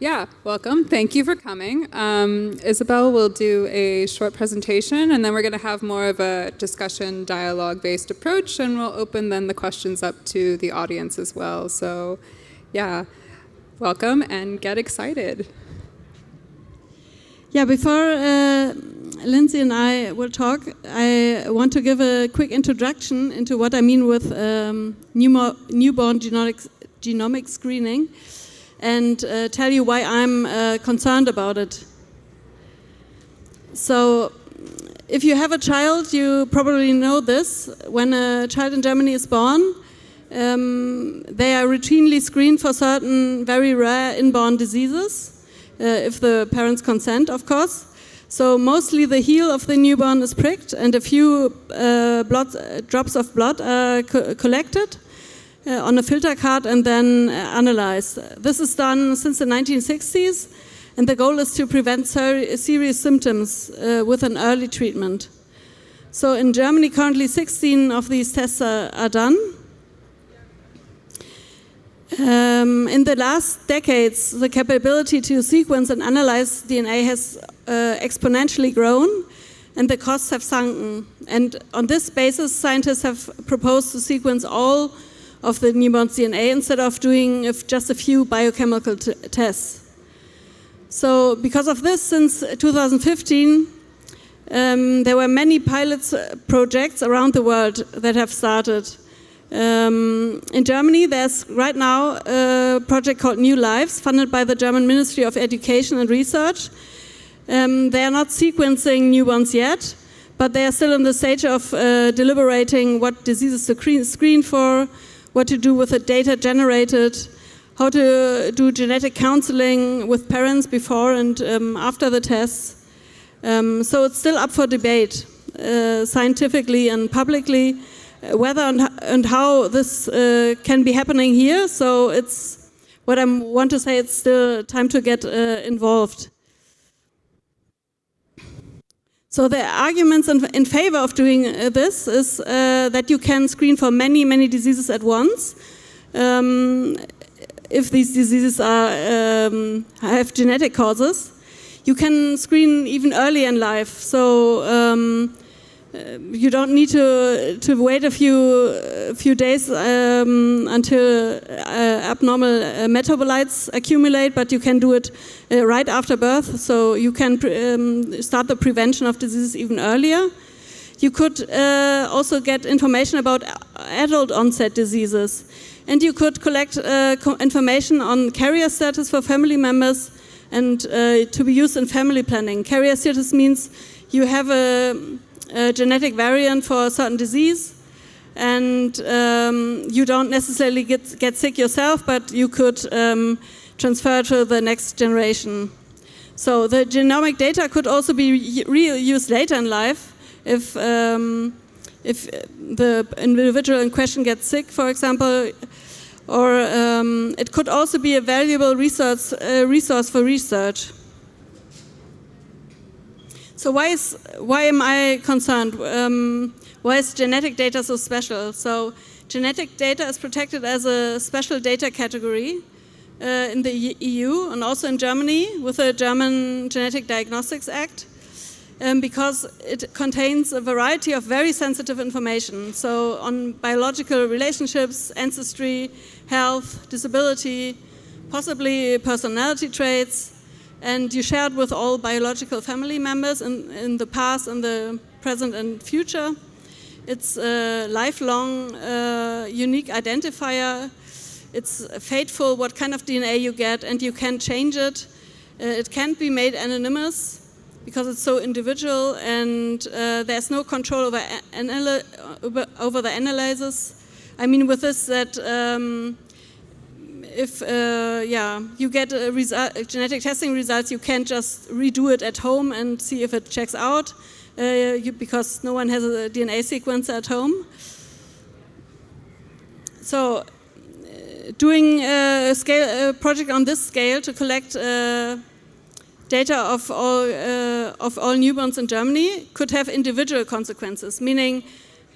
Yeah, welcome. Thank you for coming. Isabelle will do a short presentation, and then we're going to have more of a discussion, dialogue-based approach, and we'll open then the questions up to the audience as well. So, yeah, welcome and get excited. Yeah, before Lyndsey and I will talk, I want to give a quick introduction into what I mean with newborn genomic screening, and tell you why I'm concerned about it. So, if you have a child, you probably know this. When a child in Germany is born, they are routinely screened for certain very rare inborn diseases, if the parents consent, of course. So mostly the heel of the newborn is pricked and a few drops of blood are collected on a filter card and then analyzed. This is done since the 1960s, and the goal is to prevent serious symptoms with an early treatment. So in Germany, currently 16 of these tests are done. In the last decades, the capability to sequence and analyze DNA has exponentially grown, and the costs have sunken. And on this basis, scientists have proposed to sequence all of the newborn's DNA instead of doing just a few biochemical tests. So because of this, since 2015, there were many pilot projects around the world that have started. In Germany, there's right now a project called New Lives, funded by the German Ministry of Education and Research. They are not sequencing newborns yet, but they are still in the stage of deliberating what diseases to screen for, what to do with the data generated, how to do genetic counseling with parents before and after the tests. So it's still up for debate, scientifically and publicly, whether and how this can be happening here. So it's what I want to say, it's still time to get involved. So the arguments in favor of doing this is that you can screen for many, many diseases at once. If these diseases have genetic causes, you can screen even early in life. So you don't need to wait a few days until abnormal metabolites accumulate, but you can do it right after birth. So you can start the prevention of diseases even earlier. You could also get information about adult onset diseases, and you could collect information on carrier status for family members and to be used in family planning. Carrier status means you have a genetic variant for a certain disease, and you don't necessarily get sick yourself, but you could transfer to the next generation. So the genomic data could also be used later in life if the individual in question gets sick, for example, or it could also be a valuable resource for research. So why am I concerned? Why is genetic data so special? So genetic data is protected as a special data category in the EU and also in Germany with the German Genetic Diagnostics Act, because it contains a variety of very sensitive information. So on biological relationships, ancestry, health, disability, possibly personality traits, and you share it with all biological family members in the past, in the present and future. It's a lifelong unique identifier. It's fateful what kind of DNA you get, and you can change it. It can't be made anonymous because it's so individual, and there's no control over the analysis. I mean with this that if you get genetic testing results, you can't just redo it at home and see if it checks out, because no one has a DNA sequencer at home. So doing a project on this scale to collect data of all newborns in Germany could have individual consequences, meaning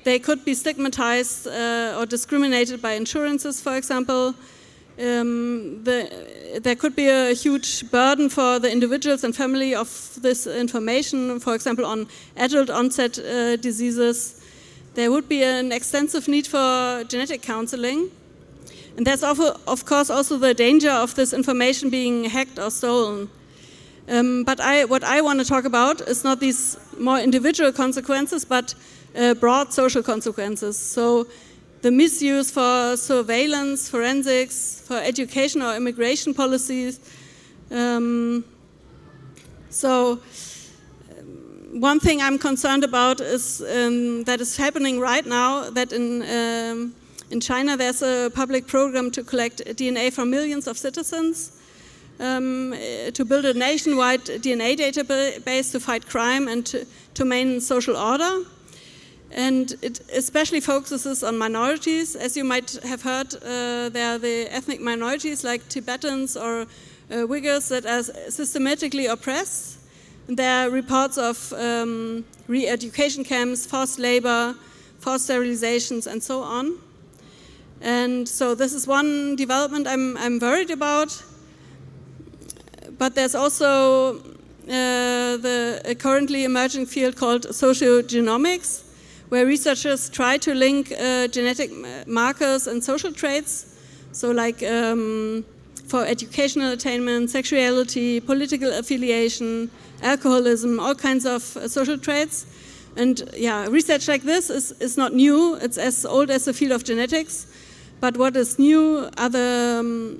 they could be stigmatized or discriminated by insurances, for example. there could be a huge burden for the individuals and family of this information, for example, on adult onset diseases. There would be an extensive need for genetic counseling. And there's, of course, also the danger of this information being hacked or stolen. But what I want to talk about is not these more individual consequences, but broad social consequences. So the misuse for surveillance, forensics, for education or immigration policies. One thing I'm concerned about is that is happening right now, that in China there's a public program to collect DNA from millions of citizens, to build a nationwide DNA database to fight crime and to maintain social order. And it especially focuses on minorities. As you might have heard, there are the ethnic minorities like Tibetans or Uyghurs that are systematically oppressed. And there are reports of re-education camps, forced labor, forced sterilizations, and so on. And so this is one development I'm worried about. But there's also a currently emerging field called sociogenomics, where researchers try to link genetic markers and social traits, so like for educational attainment, sexuality, political affiliation, alcoholism, all kinds of social traits. And yeah, research like this is not new. It's as old as the field of genetics. But what is new are the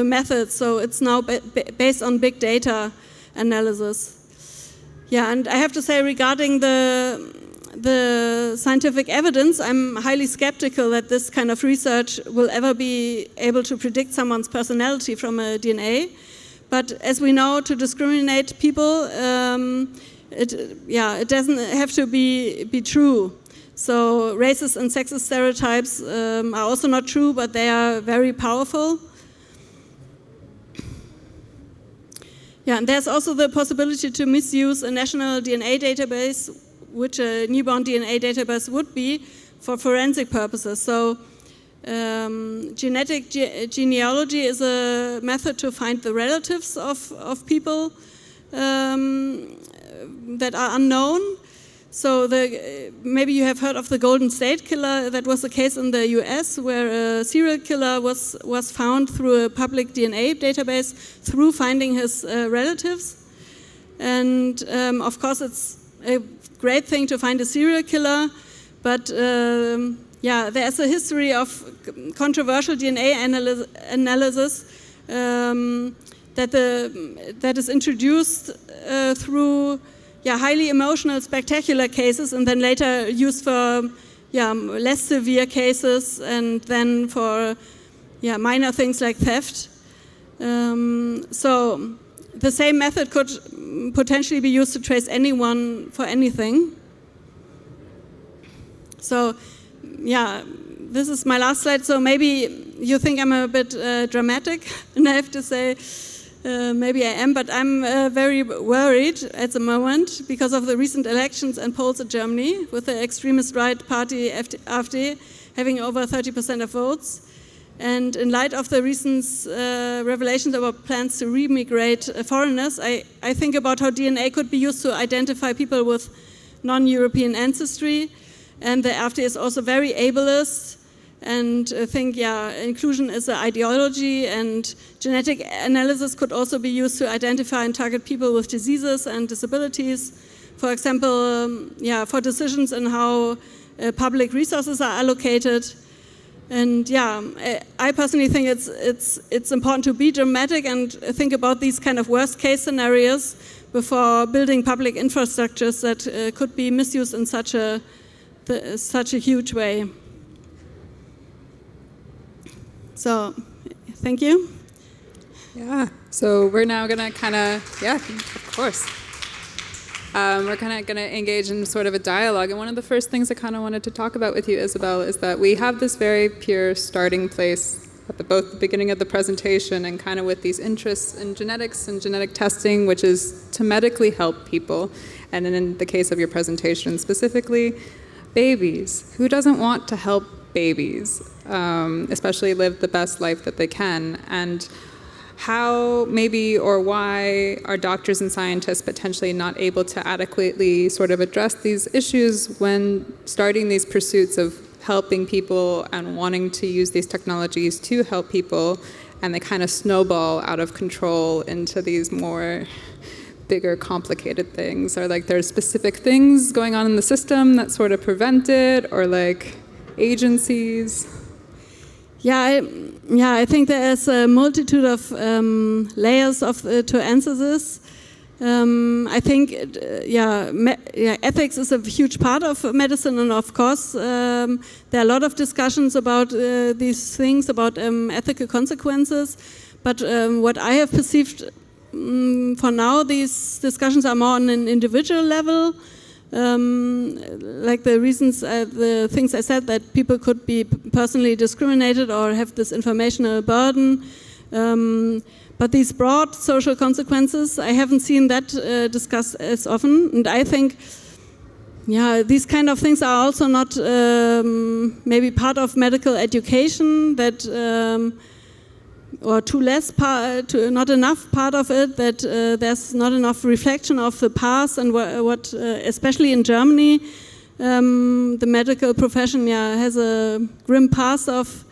methods. So it's now based on big data analysis. Yeah, and I have to say regarding the scientific evidence, I'm highly skeptical that this kind of research will ever be able to predict someone's personality from a DNA. But as we know, to discriminate people, it doesn't have to be true. So racist and sexist stereotypes are also not true, but they are very powerful. Yeah, and there's also the possibility to misuse a national DNA database, which a newborn DNA database would be, for forensic purposes. So genetic genealogy is a method to find the relatives of people that are unknown. So maybe you have heard of the Golden State Killer. That was the case in the US, where a serial killer was found through a public DNA database through finding his relatives. And of course it's a great thing to find a serial killer, but there's a history of controversial DNA analysis that is introduced through highly emotional, spectacular cases, and then later used for less severe cases, and then for minor things like theft. So the same method could potentially be used to trace anyone for anything. So this is my last slide. So maybe you think I'm a bit dramatic, and I have to say, maybe I am, but I'm very worried at the moment because of the recent elections and polls in Germany, with the extremist right party AfD having over 30% of votes. And in light of the recent revelations about plans to remigrate foreigners, I think about how DNA could be used to identify people with non-European ancestry. And the AfD is also very ableist, and think, inclusion is an ideology, and genetic analysis could also be used to identify and target people with diseases and disabilities. For example, for decisions in how public resources are allocated. And I personally think it's important to be dramatic and think about these kind of worst case scenarios before building public infrastructures that could be misused in such a huge way. So, thank you. Yeah, so we're now going to kind of, of course. We're kind of going to engage in sort of a dialogue. And one of the first things I kind of wanted to talk about with you, Isabelle, is that we have this very pure starting place at both the beginning of the presentation and kind of with these interests in genetics and genetic testing, which is to medically help people. And then in the case of your presentation specifically, babies. Who doesn't want to help babies? especially live the best life that they can. And how maybe or why are doctors and scientists potentially not able to adequately sort of address these issues when starting these pursuits of helping people and wanting to use these technologies to help people, and they kind of snowball out of control into these more bigger, complicated things? Or like there's specific things going on in the system that sort of prevent it, or like agencies? I think there is a multitude of layers to answer this. I think, ethics is a huge part of medicine, and of course, there are a lot of discussions about these things, about ethical consequences. But what I have perceived for now, these discussions are more on an individual level. Like the reasons, the things I said, that people could be personally discriminated or have this informational burden. But these broad social consequences, I haven't seen that discussed as often. And I think, these kind of things are also not maybe part of medical education, that or not enough part of it, that there's not enough reflection of the past and what especially in Germany, the medical profession has a grim past of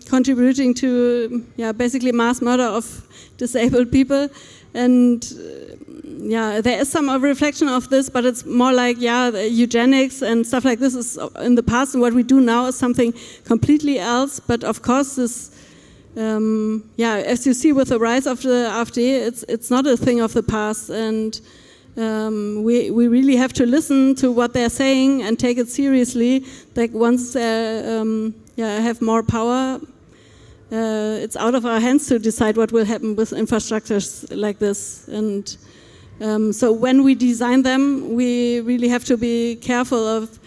contributing to basically mass murder of disabled people. And there is some reflection of this, but it's more like eugenics and stuff like this is in the past, and what we do now is something completely else. But of course this as you see with the rise of the AfD, it's not a thing of the past, and we really have to listen to what they're saying and take it seriously. Like once they have more power, it's out of our hands to decide what will happen with infrastructures like this. And so when we design them, we really have to be careful of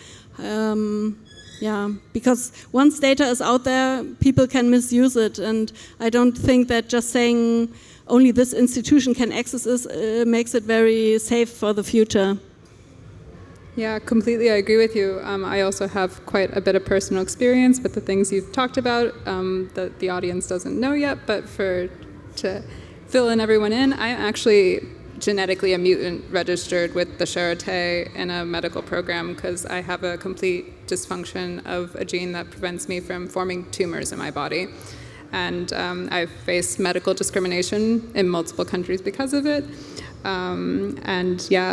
because once data is out there, people can misuse it, and I don't think that just saying only this institution can access this makes it very safe for the future. Yeah, completely, I agree with you. I also have quite a bit of personal experience with the things you've talked about that the audience doesn't know yet, but to fill everyone in, I'm actually genetically a mutant registered with the Charité in a medical program because I have a complete dysfunction of a gene that prevents me from forming tumors in my body. And I've faced medical discrimination in multiple countries because of it.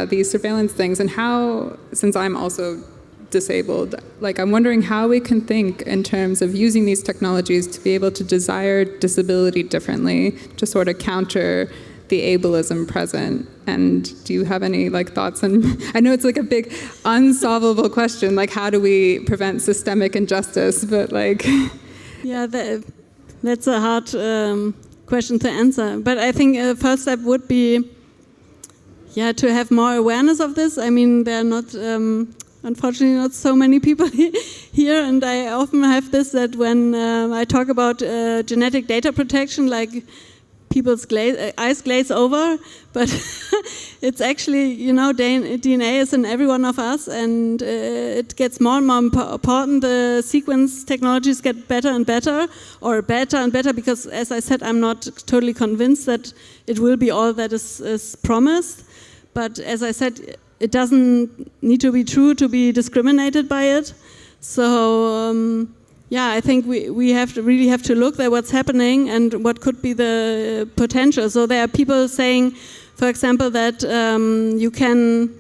These surveillance things, and how, since I'm also disabled, like I'm wondering how we can think in terms of using these technologies to be able to desire disability differently, to sort of counter the ableism present. And do you have any thoughts on, I know it's like a big unsolvable question, like how do we prevent systemic injustice, but that's a hard question to answer. But I think the first step would be to have more awareness of this. I mean, there are not, unfortunately, not so many people here, and I often have this, that when I talk about genetic data protection, like people's eyes glaze over, but it's actually, DNA is in every one of us, and it gets more and more important. The sequence technologies get better and better, because, as I said, I'm not totally convinced that it will be all that is promised. But as I said, it doesn't need to be true to be discriminated by it. So I think we really have to look at what's happening and what could be the potential. So there are people saying, for example, that you can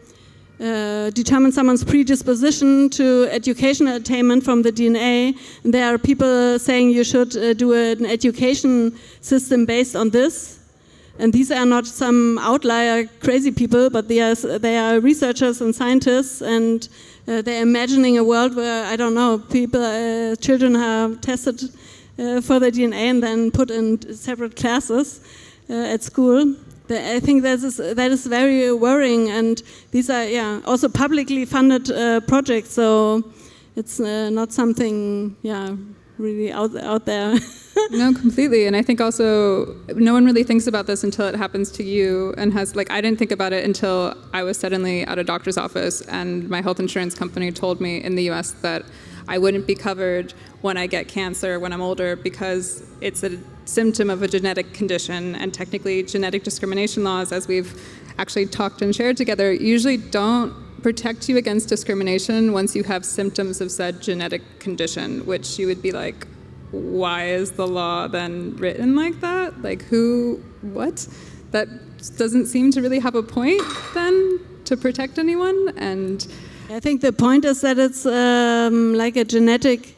determine someone's predisposition to educational attainment from the DNA. And there are people saying you should do an education system based on this. And these are not some outlier crazy people, but they are researchers and scientists, and they're imagining a world where, I don't know, children are tested for their DNA and then put in separate classes at school. I think that is very worrying, and these are also publicly funded projects, so it's not something really out there. No, completely. And I think also no one really thinks about this until it happens to you, and has, like, I didn't think about it until I was suddenly at a doctor's office and my health insurance company told me in the US that I wouldn't be covered when I get cancer when I'm older because it's a symptom of a genetic condition, and technically genetic discrimination laws, as we've actually talked and shared together, usually don't protect you against discrimination once you have symptoms of said genetic condition, which you would be like, why is the law then written like that? Like, what? That doesn't seem to really have a point then to protect anyone. And I think the point is that it's like a genetic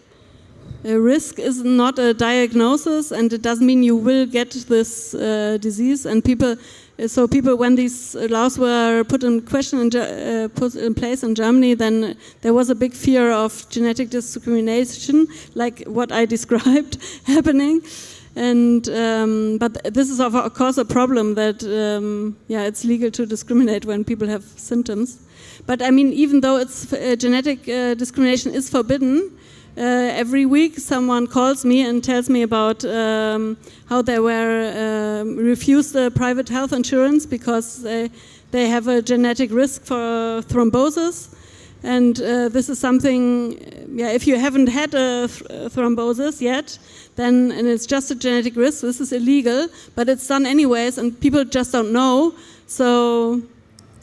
risk is not a diagnosis, and it doesn't mean you will get this disease. And people, when these laws were put in question put in place in Germany, then there was a big fear of genetic discrimination, like what I described happening. And but this is of course a problem that it's legal to discriminate when people have symptoms. But I mean, even though it's genetic discrimination is forbidden, every week someone calls me and tells me about how they were refused private health insurance because they have a genetic risk for thrombosis. And this is something, if you haven't had a thrombosis yet, then, and it's just a genetic risk, this is illegal, but it's done anyways, and people just don't know. So,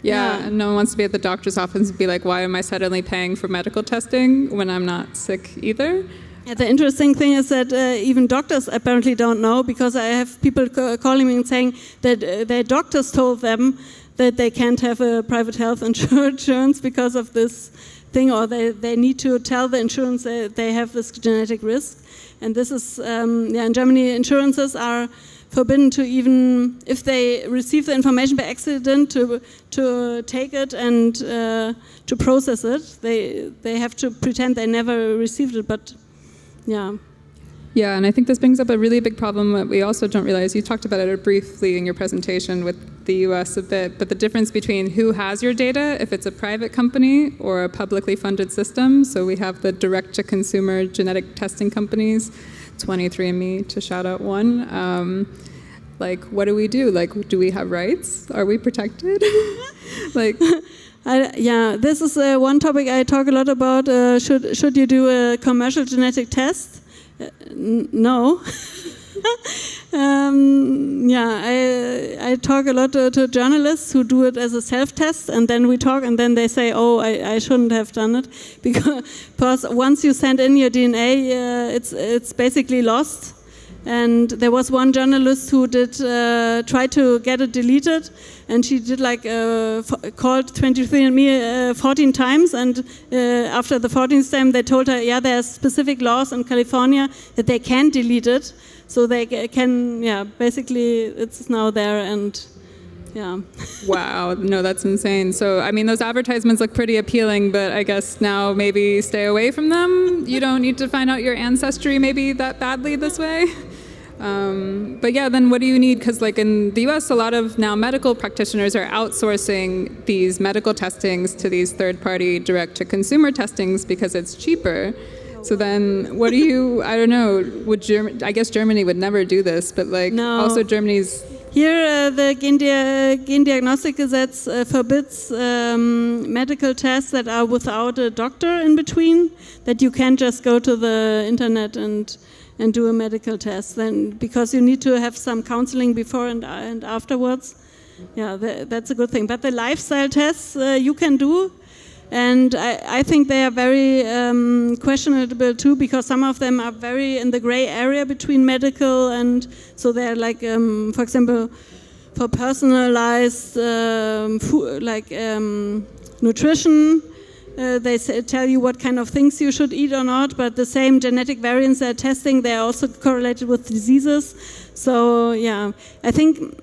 yeah, and no one wants to be at the doctor's office and be like, why am I suddenly paying for medical testing when I'm not sick either? Yeah, the interesting thing is that even doctors apparently don't know, because I have people calling me and saying that their doctors told them that they can't have a private health insurance because of this thing, or they need to tell the insurance that they have this genetic risk. And this is, in Germany, insurances are forbidden to, even if they receive the information by accident, to take it and to process it. They have to pretend they never received it, but yeah. Yeah, and I think this brings up a really big problem that we also don't realize. You talked about it briefly in your presentation with the US a bit, but the difference between who has your data, if it's a private company or a publicly funded system. So we have the direct-to-consumer genetic testing companies, 23andMe to shout out one. Like, what do we do? Like, do we have rights? Are we protected? Like, this is one topic I talk a lot about. Should you do a commercial genetic test? No. I talk a lot to journalists who do it as a self-test, and then we talk, and then they say, oh, I shouldn't have done it, because once you send in your DNA, it's basically lost. And there was one journalist who did try to get it deleted, and she did called 23andMe 14 times, and after the 14th time they told her, there's specific laws in California that they can delete it, so they can, basically it's now there, and Wow, no, that's insane. So, I mean, those advertisements look pretty appealing, but I guess now maybe stay away from them. You don't need to find out your ancestry maybe that badly this way. But yeah, then what do you need? Because like in the US, a lot of now medical practitioners are outsourcing these medical testings to these third-party direct-to-consumer testings because it's cheaper. So then what do you, I don't know, I guess Germany would never do this, but like also Germany's... Here, the Gendiagnostikgesetz forbids medical tests that are without a doctor in between, that you can't just go to the internet and do a medical test, then because you need to have some counseling before and afterwards. Yeah, that's a good thing. But the lifestyle tests you can do, and I think they are very questionable too, because some of them are very in the gray area between medical and, so they're like, for example, for personalized food, like nutrition, they tell you what kind of things you should eat or not, but the same genetic variants they're testing, they're also correlated with diseases. So yeah, I think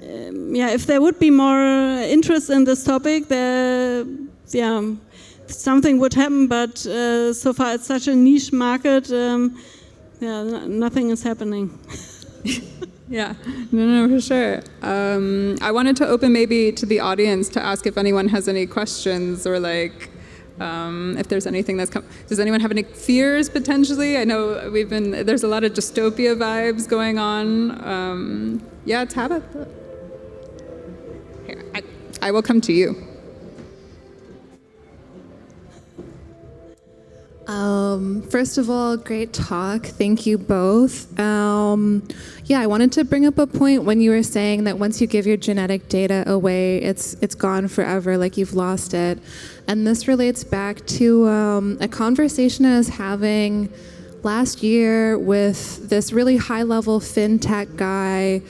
if there would be more interest in this topic, something would happen, but so far it's such a niche market, nothing is happening. Yeah, no, for sure. I wanted to open maybe to the audience to ask if anyone has any questions or like If there's anything that's does anyone have any fears potentially? I know there's a lot of dystopia vibes going on. Yeah, Tabitha. Here, I will come to you. First of all, great talk. Thank you both. Yeah, I wanted to bring up a point when you were saying that once you give your genetic data away, it's gone forever, like you've lost it. And this relates back to a conversation I was having last year with this really high-level fintech guy.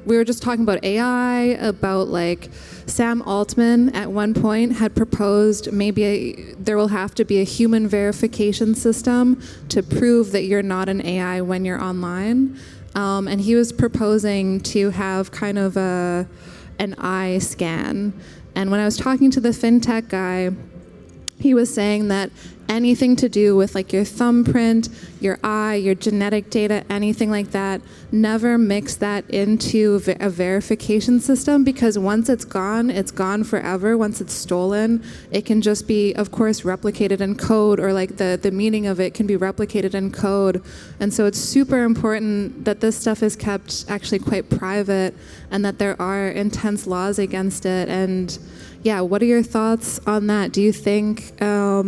We were just talking about AI, about like Sam Altman at one point had proposed maybe there will have to be a human verification system to prove that you're not an AI when you're online. And he was proposing to have kind of an eye scan. And when I was talking to the fintech guy, he was saying that anything to do with like your thumbprint, your eye, your genetic data, anything like that, never mix that into a verification system, because once it's gone forever. Once it's stolen, it can just be, of course, replicated in code, or like the meaning of it can be replicated in code. And so it's super important that this stuff is kept actually quite private, and that there are intense laws against it. And yeah, what are your thoughts on that? Do you think they're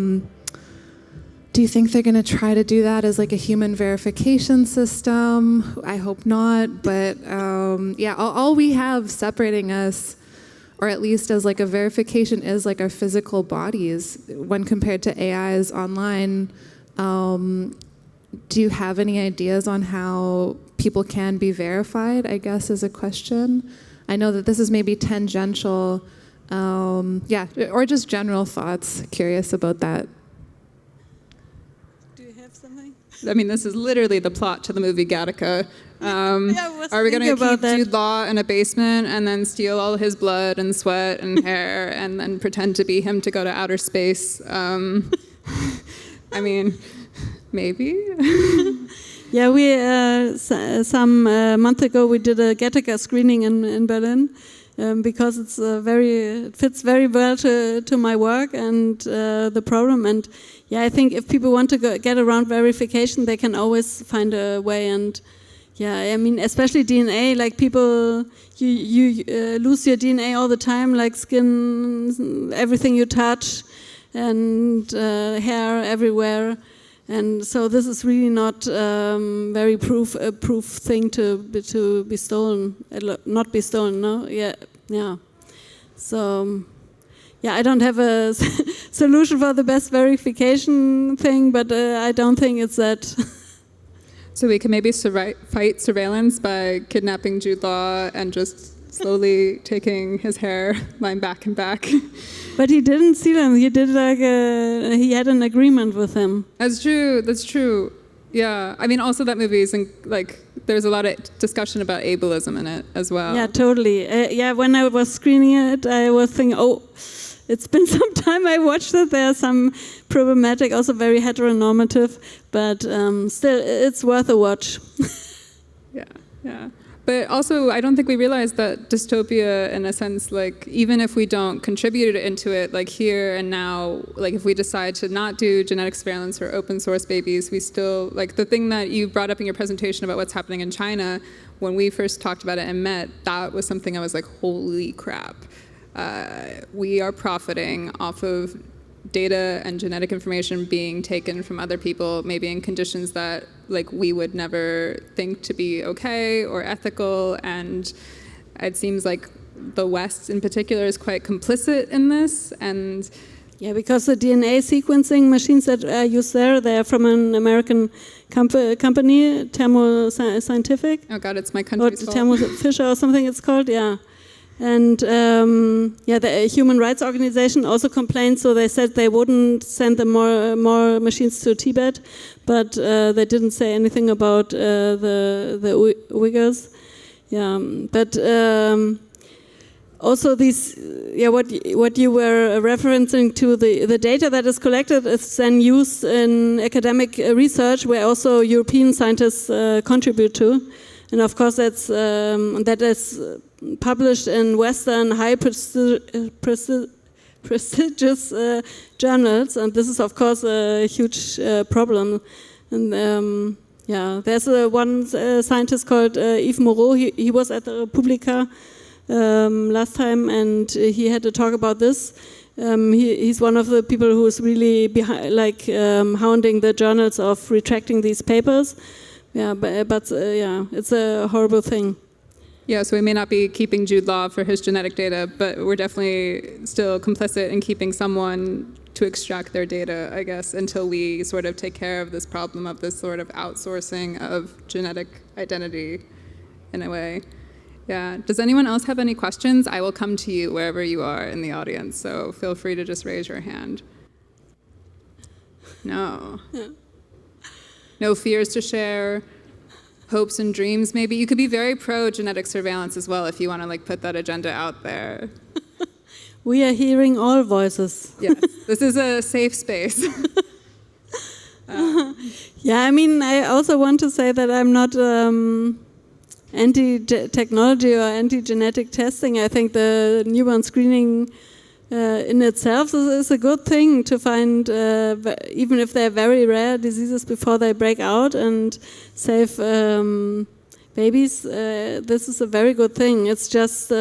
going to try to do that as like a human verification system? I hope not, but yeah, all we have separating us, or at least as like a verification, is like our physical bodies when compared to AIs online. Do you have any ideas on how people can be verified, I guess, is a question. I know that this is maybe tangential, yeah, or just general thoughts. Curious about that. Do you have something? I mean, this is literally the plot to the movie Gattaca. Are we going to keep Jude Law in a basement and then steal all his blood and sweat and hair and then pretend to be him to go to outer space? I mean, maybe. Yeah, we some month ago we did a Gattaca screening in Berlin because it fits very well to my work and the problem. And yeah, I think if people want to get around verification, they can always find a way. And yeah, I mean, especially DNA, like people, you lose your DNA all the time, like skin, everything you touch, and hair everywhere. And so this is really not very proof thing to be stolen, not be stolen. No, yeah. So, yeah, I don't have a solution for the best verification thing, but I don't think it's that. So we can maybe fight surveillance by kidnapping Jude Law and just slowly taking his hair line back and back. But he didn't steal him. He did he had an agreement with him. That's true. Yeah. I mean, also that movie is there's a lot of discussion about ableism in it as well. Yeah, totally. Yeah, when I was screening it, I was thinking, it's been some time I watched it. There are some problematic, also very heteronormative, but still, it's worth a watch. Yeah. But also, I don't think we realize that dystopia, in a sense, like, even if we don't contribute into it, like here and now, like if we decide to not do genetic surveillance or open source babies, we still, like the thing that you brought up in your presentation about what's happening in China, when we first talked about it and met, that was something I was like, holy crap. We are profiting off of data and genetic information being taken from other people, maybe in conditions that like we would never think to be okay or ethical, and it seems like the West in particular is quite complicit in this. And yeah, because the DNA sequencing machines that are used there, they're from an American company, Thermo Scientific. Oh God, it's my country's fault. Or Thermo Fisher or something it's called, yeah. And the human rights organization also complained, so they said they wouldn't send them more machines to Tibet, but they didn't say anything about the Uyghurs. Yeah, but also these, what you were referencing to, the data that is collected is then used in academic research, where also European scientists contribute to. And of course, that is published in Western high prestigious journals, and this is of course a huge problem. And there's one scientist called Yves Moreau. He was at the Publica last time, and he had a talk about this. He's one of the people who is really hounding the journals of retracting these papers. But it's a horrible thing. Yeah, so we may not be keeping Jude Law for his genetic data, but we're definitely still complicit in keeping someone to extract their data, I guess, until we sort of take care of this problem of this sort of outsourcing of genetic identity in a way. Yeah. Does anyone else have any questions? I will come to you wherever you are in the audience, so feel free to just raise your hand. No. Yeah. No fears to share? Hopes and dreams, maybe? You could be very pro-genetic surveillance as well if you want to put that agenda out there. We are hearing all voices. Yes, this is a safe space. I also want to say that I'm not anti-technology or anti-genetic testing. I think the newborn screening in itself is a good thing to find, even if they're very rare diseases before they break out, and save babies. This is a very good thing. It's just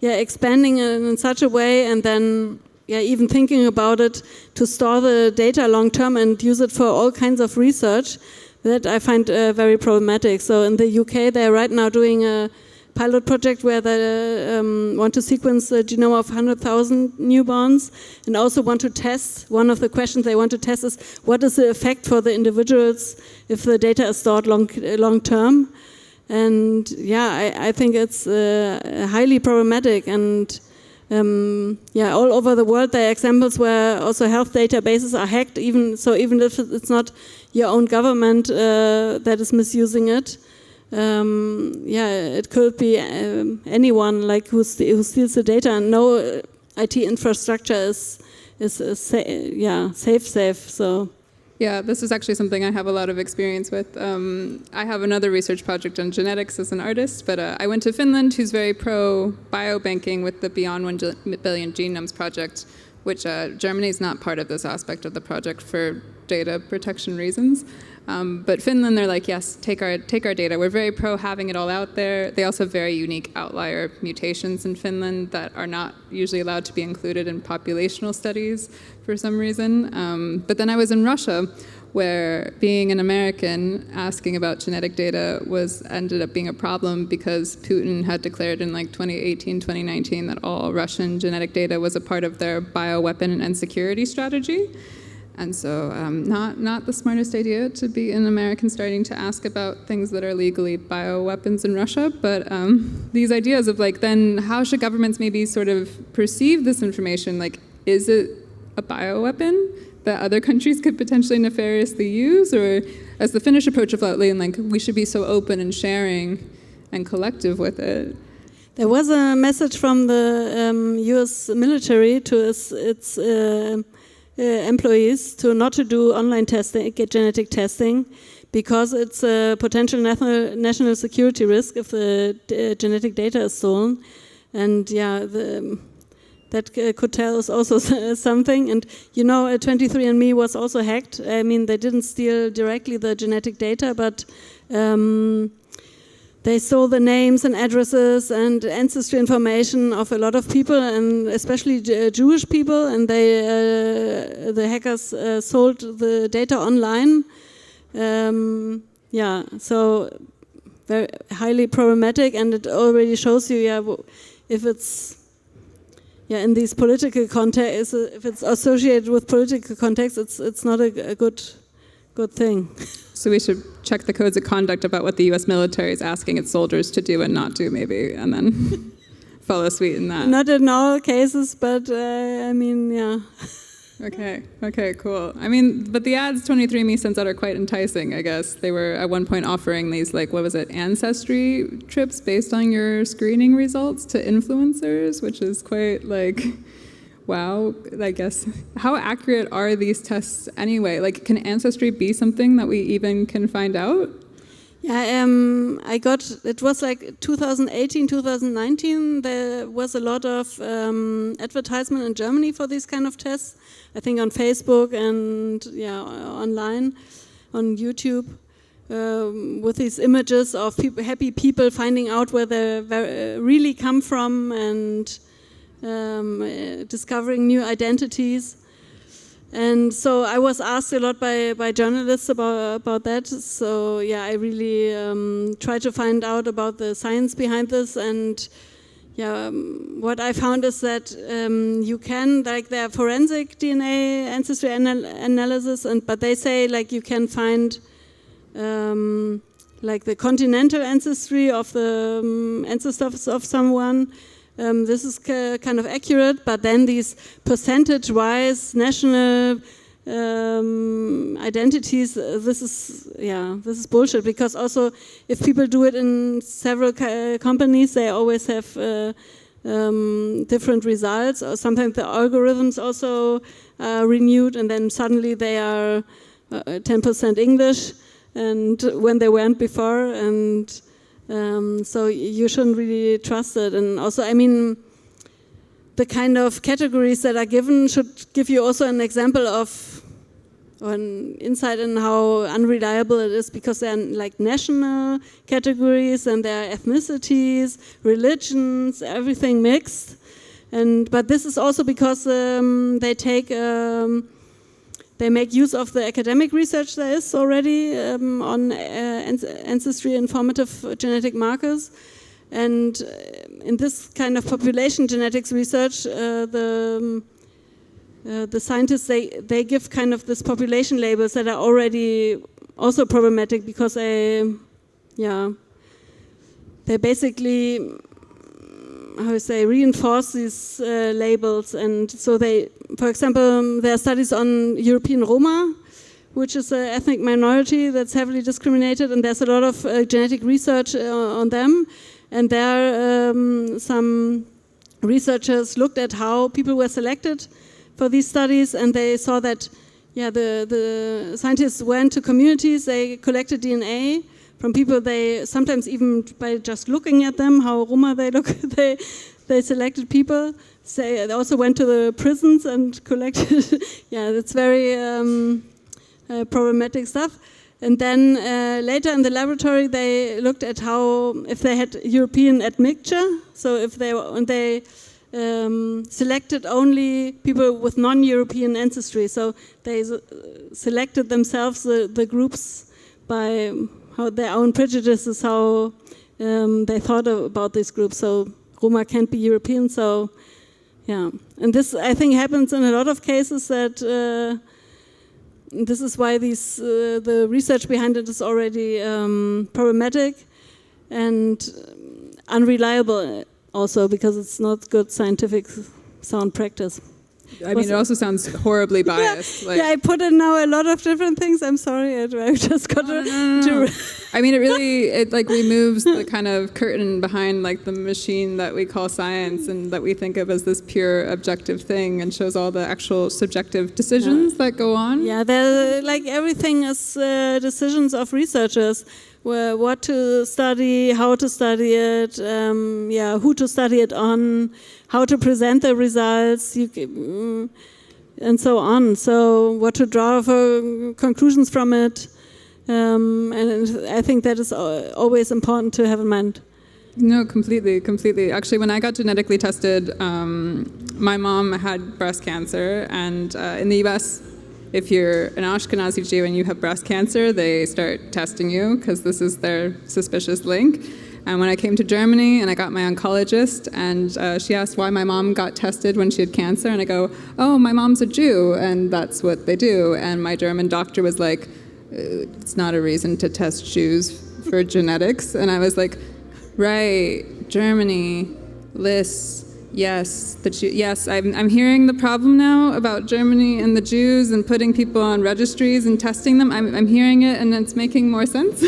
expanding in such a way, and then even thinking about it to store the data long term and use it for all kinds of research, that I find very problematic. So in the UK, they're right now doing a pilot project where they want to sequence the genome of 100,000 newborns, and also want to test, one of the questions they want to test is, what is the effect for the individuals if the data is stored long term? And I think it's highly problematic. And all over the world there are examples where also health databases are hacked, even if it's not your own government that is misusing it. It could be anyone who steals the data, and no IT infrastructure is safe. So. Yeah, this is actually something I have a lot of experience with. I have another research project on genetics as an artist, but I went to Finland, who's very pro biobanking with the Beyond 1 Billion Genomes project, which Germany is not part of this aspect of the project for data protection reasons. But Finland, they're like, yes, take our data. We're very pro having it all out there. They also have very unique outlier mutations in Finland that are not usually allowed to be included in populational studies for some reason. But then I was in Russia, where being an American, asking about genetic data ended up being a problem because Putin had declared in 2018, 2019 that all Russian genetic data was a part of their bioweapon and security strategy. And so not the smartest idea to be an American starting to ask about things that are legally bioweapons in Russia. But these ideas of then how should governments maybe sort of perceive this information? Is it a bioweapon that other countries could potentially nefariously use? Or as the Finnish approach of lately, we should be so open and sharing and collective with it. There was a message from the US military to its employees not to do online testing, genetic testing, because it's a potential national security risk if the genetic data is stolen. And that could tell us also something. And 23andMe was also hacked. I mean, they didn't steal directly the genetic data, but they stole the names and addresses and ancestry information of a lot of people, and especially Jewish people. And the hackers sold the data online. So very highly problematic, and it already shows you, if it's in these political contexts, if it's associated with political context, it's not a good thing. So we should check the codes of conduct about what the U.S. military is asking its soldiers to do and not do, maybe, and then follow suit in that. Not in all cases, but Okay, cool. I mean, but the ads 23andMe sends out are quite enticing, I guess. They were at one point offering these, ancestry trips based on your screening results to influencers, which is quite, wow, I guess. How accurate are these tests anyway? Can ancestry be something that we even can find out? Yeah, it was like 2018, 2019, there was a lot of advertisement in Germany for these kind of tests, I think on Facebook and online, on YouTube, with these images of happy people finding out where they really come from and discovering new identities. And so I was asked a lot by journalists about that. So yeah, I really tried to find out about the science behind this. And yeah, what I found is that you can, like, there are forensic DNA ancestry analysis, but they say like you can find like the continental ancestry of the ancestors of someone. This is kind of accurate, but then these percentage-wise national identities, this is bullshit, because also if people do it in several companies, they always have different results, or sometimes the algorithms also are renewed, and then suddenly they are 10% English, and when they weren't before, and so you shouldn't really trust it. And also, I mean, the kind of categories that are given should give you also an example of, or an insight in how unreliable it is, because they're like national categories and there are ethnicities, religions, everything mixed. But this is also because they make use of the academic research there is already on ancestry informative genetic markers. And in this kind of population genetics research, the scientists, they give kind of this population labels that are already also problematic, because they basically, reinforce these labels. And so they, for example, there are studies on European Roma, which is an ethnic minority that's heavily discriminated, and there's a lot of genetic research on them. And there some researchers looked at how people were selected for these studies, and they saw that the scientists went to communities, they collected DNA from people, they sometimes even by just looking at them, how Roma they look, they selected people. They also went to the prisons and collected. It's very problematic stuff. And then later in the laboratory, they looked at how, if they had European admixture, so if they selected only people with non-European ancestry. So they selected themselves, the groups, by how their own prejudices, how they thought about this group. So Roma can't be European, so yeah. And this, I think, happens in a lot of cases, that this is why the research behind it is already problematic and unreliable also, because it's not good scientific sound practice. I mean, it also sounds horribly biased. I put in now a lot of different things. I'm sorry, I just got to. I mean, it like removes the kind of curtain behind like the machine that we call science and that we think of as this pure objective thing, and shows all the actual subjective decisions that go on. Yeah, like everything is decisions of researchers. What to study, how to study it, who to study it on, how to present the results, and so on. So what to draw for conclusions from it. And I think that is always important to have in mind. No, completely. Actually, when I got genetically tested, my mom had breast cancer, and in the US, if you're an Ashkenazi Jew and you have breast cancer, they start testing you because this is their suspicious link. And when I came to Germany and I got my oncologist, and she asked why my mom got tested when she had cancer, and I go, oh, my mom's a Jew, and that's what they do. And my German doctor was like, it's not a reason to test Jews for genetics. And I was like, right, Germany, Liss. Yes, I'm hearing the problem now about Germany and the Jews and putting people on registries and testing them. I'm hearing it, and it's making more sense.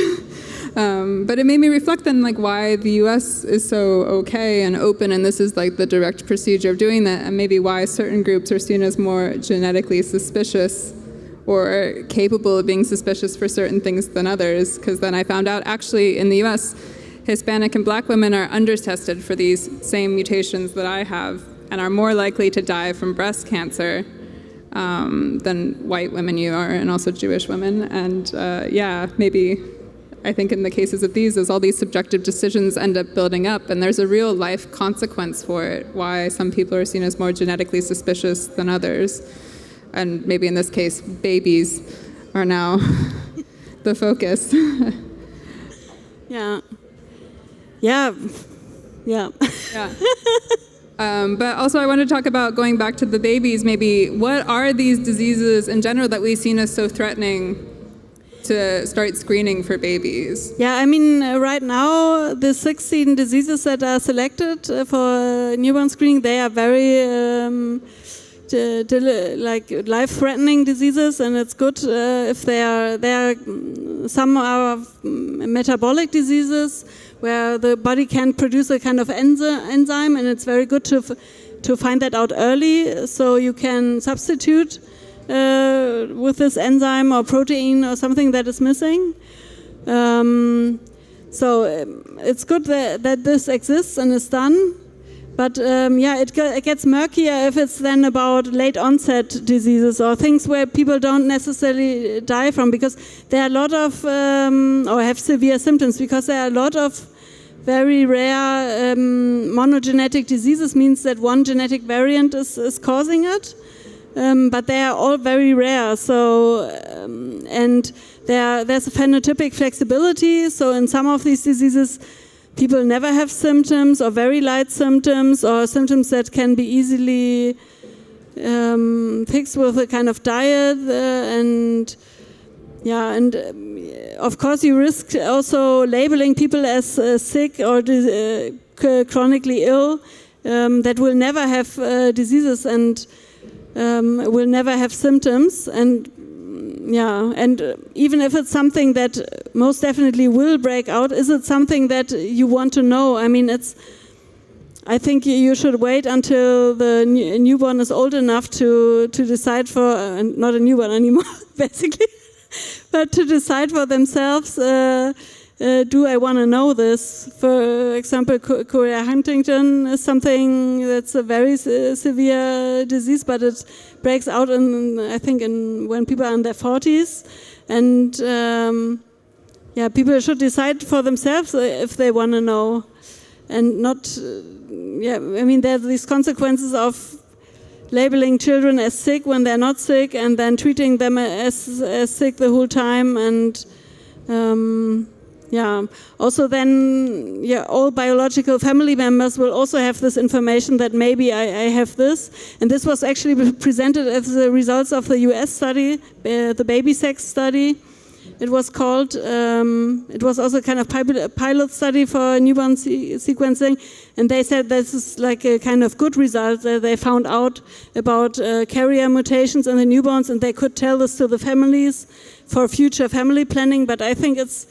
But it made me reflect then, like, why the US is so okay and open, and this is like the direct procedure of doing that, and maybe why certain groups are seen as more genetically suspicious or capable of being suspicious for certain things than others, because then I found out actually in the US, Hispanic and Black women are undertested for these same mutations that I have and are more likely to die from breast cancer than white women you are, and also Jewish women. And maybe I think in the cases of these, as all these subjective decisions end up building up, and there's a real life consequence for it, why some people are seen as more genetically suspicious than others. And maybe in this case, babies are now the focus. Yeah. But also I want to talk about, going back to the babies, maybe what are these diseases in general that we've seen as so threatening to start screening for babies? Yeah, I mean, right now, the 16 diseases that are selected for newborn screening, they are very like life-threatening diseases, and it's good if they are. Some are metabolic diseases where the body can produce a kind of enzyme, and it's very good to find that out early, so you can substitute with this enzyme or protein or something that is missing. So it's good that this exists and is done. But it gets murkier if it's then about late onset diseases or things where people don't necessarily die from, because there are a lot of, or have severe symptoms, because there are a lot of very rare monogenetic diseases, means that one genetic variant is causing it. But they are all very rare. So, and there's a phenotypic flexibility. So in some of these diseases, people never have symptoms or very light symptoms or symptoms that can be easily fixed with a kind of diet. Of course you risk also labeling people as sick or chronically ill that will never have diseases and will never have symptoms. And even if it's something that most definitely will break out, is it something that you want to know? I mean, I think you should wait until the newborn is old enough to decide for, not a newborn anymore, basically, but to decide for themselves, do I want to know this? For example, Chorea Huntington is something that's a very severe disease, but it breaks out when people are in their 40s. And people should decide for themselves if they want to know. And not, there are these consequences of labeling children as sick when they're not sick, and then treating them as sick the whole time. And also then, all biological family members will also have this information that maybe I have this. And this was actually presented as the results of the US study, the baby sex study. It was called, it was also kind of pilot study for newborn sequencing. And they said this is like a kind of good result. They found out about carrier mutations in the newborns, and they could tell this to the families for future family planning. But I think it's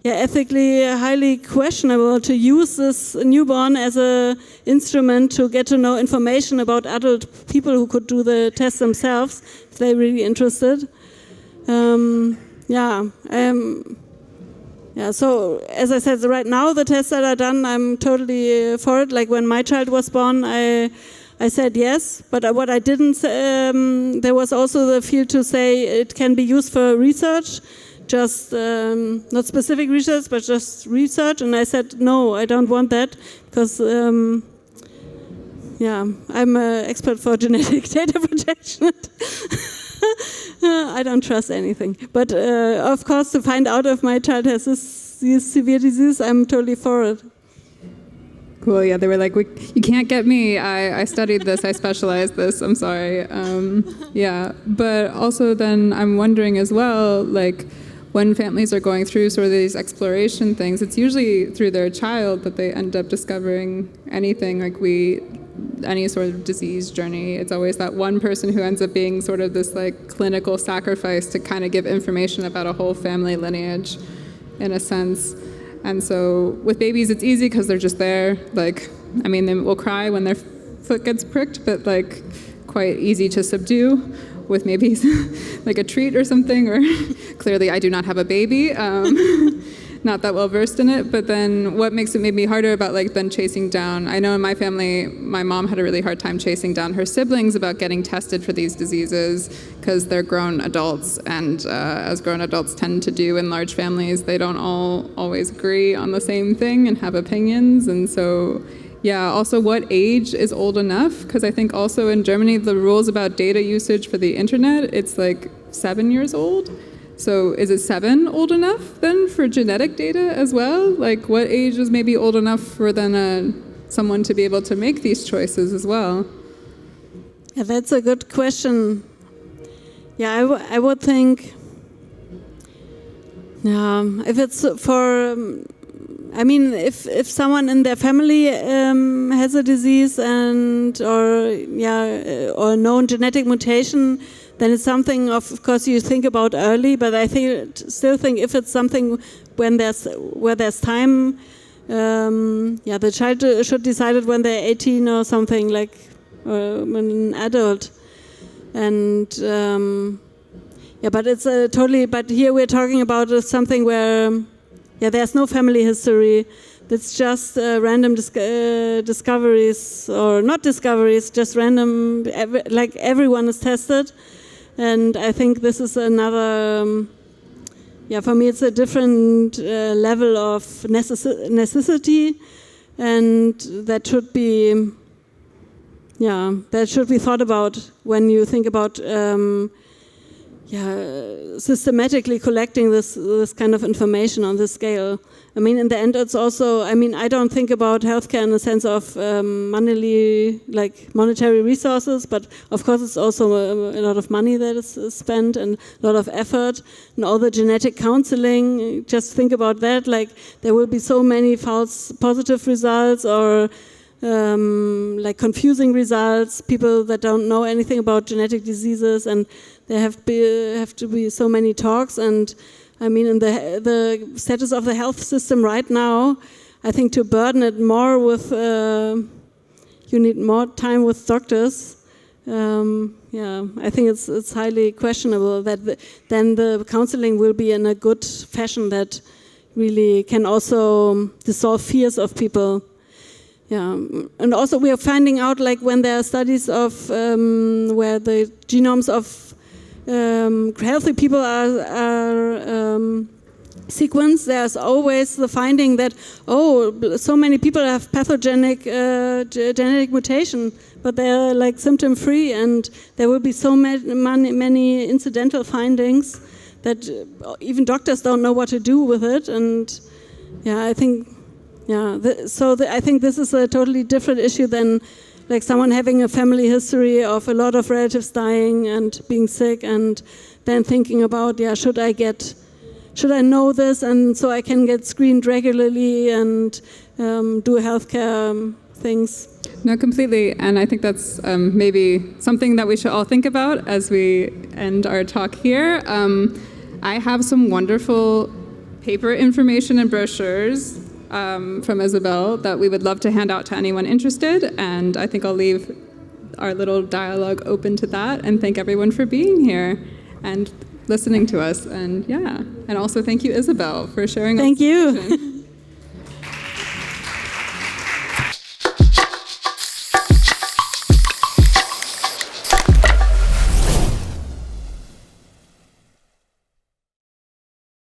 ethically highly questionable to use this newborn as an instrument to get to know information about adult people who could do the test themselves if they're really interested. So as I said, right now the tests that are done, I'm totally for it. Like when my child was born, I said yes, but what I didn't say, there was also the field to say it can be used for research, just not specific research, but just research. And I said, no, I don't want that, because I'm an expert for genetic data protection. I don't trust anything. But of course, to find out if my child has this severe disease, I'm totally for it. Cool, yeah, they were like, you can't get me. I studied this, I specialized this, I'm sorry. But also then I'm wondering as well, like, when families are going through sort of these exploration things, it's usually through their child that they end up discovering anything, any sort of disease journey. It's always that one person who ends up being sort of this like clinical sacrifice to kind of give information about a whole family lineage, in a sense. And so with babies, it's easy because they're just there. They will cry when their foot gets pricked, but quite easy to subdue. with maybe like a treat or something, or clearly I do not have a baby. Not that well versed in it, but then what makes it maybe harder about like then chasing down, I know in my family, my mom had a really hard time chasing down her siblings about getting tested for these diseases because they're grown adults, and as grown adults tend to do in large families, they don't all always agree on the same thing and have opinions. And so yeah, also what age is old enough? Because I think also in Germany, the rules about data usage for the internet, it's like 7 years old. So is it 7 old enough then for genetic data as well? Like what age is maybe old enough for then someone to be able to make these choices as well? Yeah, that's a good question. Yeah, I would think, if it's for, if someone in their family has a disease or known genetic mutation, then it's something, of course, you think about early. But I still think if it's something where there's time, the child should decide it when they're 18 or something, like when an adult. And but it's But here we're talking about something where, there's no family history. It's just random discoveries, or not discoveries, just random. Like everyone is tested. And I think this is another, for me it's a different level of necessity, and that should be thought about when you think about systematically collecting this kind of information on this scale. I mean, in the end, it's also, I don't think about healthcare in the sense of monetary resources, but of course it's also a lot of money that is spent and a lot of effort, and all the genetic counseling. Just think about that, like there will be so many false positive results, or confusing results, people that don't know anything about genetic diseases, and there have to be so many talks. And in the status of the health system right now, I think to burden it more with, you need more time with doctors. I think it's highly questionable that then the counseling will be in a good fashion that really can also dissolve fears of people. Yeah, and also we are finding out, like when there are studies of where the genomes of healthy people are sequenced, there's always the finding that, so many people have pathogenic genetic mutation, but they're like symptom-free, and there will be so many incidental findings that even doctors don't know what to do with it. And I think, I think this is a totally different issue than like someone having a family history of a lot of relatives dying and being sick, and then thinking about, should I know this, and so I can get screened regularly and do healthcare things. No, completely. And I think that's maybe something that we should all think about as we end our talk here. I have some wonderful paper information and brochures from Isabelle that we would love to hand out to anyone interested, and I think I'll leave our little dialogue open to that, and thank everyone for being here and listening to us, and also thank you, Isabelle, for sharing. Thank you.